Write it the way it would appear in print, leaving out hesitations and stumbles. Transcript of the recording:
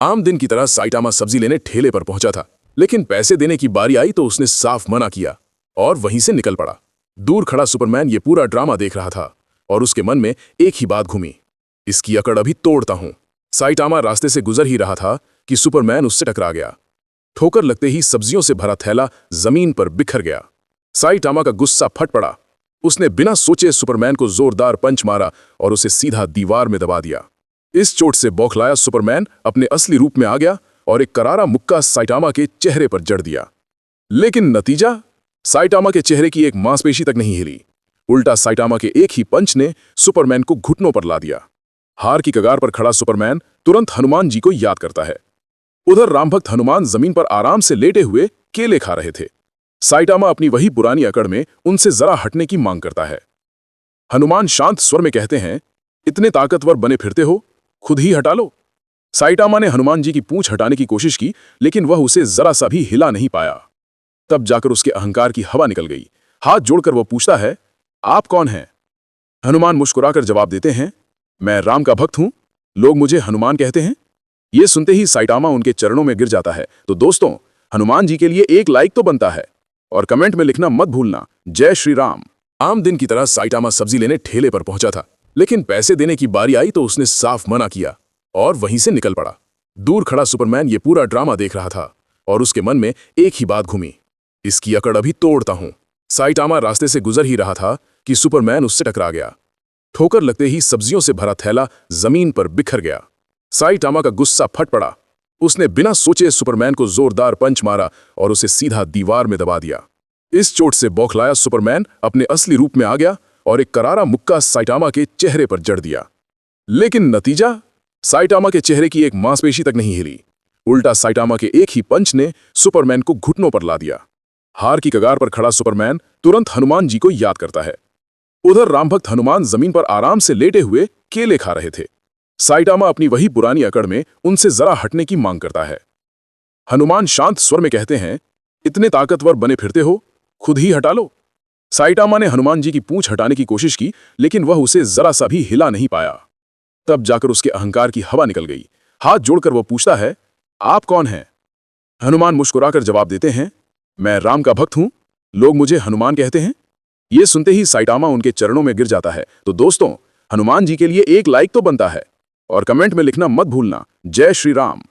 आम दिन की तरह साइटामा सब्जी लेने ठेले पर पहुंचा था, लेकिन पैसे देने की बारी आई तो उसने साफ मना किया और वहीं से निकल पड़ा। दूर खड़ा सुपरमैन ये पूरा ड्रामा देख रहा था और उसके मन में एक ही बात घूमी, इसकी अकड़ अभी तोड़ता हूं। साइटामा रास्ते से गुजर ही रहा था कि सुपरमैन उससे टकरा गया। ठोकर लगते ही सब्जियों से भरा थैला जमीन पर बिखर गया। साइटामा का गुस्सा फट पड़ा। उसने बिना सोचे सुपरमैन को जोरदार पंच मारा और उसे सीधा दीवार में दबा दिया। इस चोट से बौखलाया सुपरमैन अपने असली रूप में आ गया और एक करारा मुक्का साइटामा के चेहरे पर जड़ दिया। लेकिन नतीजा, साइटामा के चेहरे की एक मांसपेशी तक नहीं हिली। उल्टा साइटामा के एक ही पंच ने सुपरमैन को घुटनों पर ला दिया। हार की कगार पर खड़ा सुपरमैन तुरंत हनुमान जी को याद करता है। उधर रामभक्त हनुमान जमीन पर आराम से लेटे हुए केले खा रहे थे। साइटामा अपनी वही पुरानी अकड़ में उनसे जरा हटने की मांग करता है। हनुमान शांत स्वर में कहते हैं, इतने ताकतवर बने फिरते हो, खुद ही हटा लो। साइटामा ने हनुमान जी की पूंछ हटाने की कोशिश की, लेकिन वह उसे जरा सा भी हिला नहीं पाया। तब जाकर उसके अहंकार की हवा निकल गई। हाथ जोड़कर वह पूछता है, आप कौन हैं? हनुमान मुस्कुराकर जवाब देते हैं, मैं राम का भक्त हूं, लोग मुझे हनुमान कहते हैं। ये सुनते ही साइटामा उनके चरणों में गिर जाता है। तो दोस्तों, हनुमान जी के लिए एक लाइक तो बनता है और कमेंट में लिखना मत भूलना, जय श्री राम। आम दिन की तरह साइटामा सब्जी लेने ठेले पर पहुंचा था, लेकिन पैसे देने की बारी आई तो उसने साफ मना किया और वहीं से निकल पड़ा। दूर खड़ा सुपरमैन ये पूरा ड्रामा देख रहा था और उसके मन में एक ही बात घूमी, इसकी अकड़ अभी तोड़ता हूं। साइटामा रास्ते से गुजर ही रहा था कि सुपरमैन उससे टकरा गया। ठोकर लगते ही सब्जियों से भरा थैला जमीन पर बिखर गया। साइटामा का गुस्सा फट पड़ा। उसने बिना सोचे सुपरमैन को जोरदार पंच मारा और उसे सीधा दीवार में दबा दिया। इस चोट से बौखलाया सुपरमैन अपने असली रूप में आ गया और एक करारा मुक्का साइटामा के चेहरे पर जड़ दिया। लेकिन नतीजा, साइटामा के चेहरे की एक मांसपेशी तक नहीं हिली। उल्टा साइटामा के एक ही पंच ने सुपरमैन को घुटनों पर ला दिया। हार की कगार पर खड़ा सुपरमैन तुरंत हनुमान जी को याद करता है। उधर रामभक्त हनुमान जमीन पर आराम से लेटे हुए केले खा रहे थे। साइटामा अपनी वही पुरानी अकड़ में उनसे जरा हटने की मांग करता है। हनुमान शांत स्वर में कहते हैं, इतने ताकतवर बने फिरते हो, खुद ही हटा लो। साइटामा ने हनुमान जी की पूंछ हटाने की कोशिश की, लेकिन वह उसे जरा सा भी हिला नहीं पाया। तब जाकर उसके अहंकार की हवा निकल गई। हाथ जोड़कर वह पूछता है, आप कौन हैं? हनुमान मुस्कुराकर जवाब देते हैं, मैं राम का भक्त हूं, लोग मुझे हनुमान कहते हैं। ये सुनते ही साइटामा उनके चरणों में गिर जाता है। तो दोस्तों, हनुमान जी के लिए एक लाइक तो बनता है और कमेंट में लिखना मत भूलना, जय श्री राम।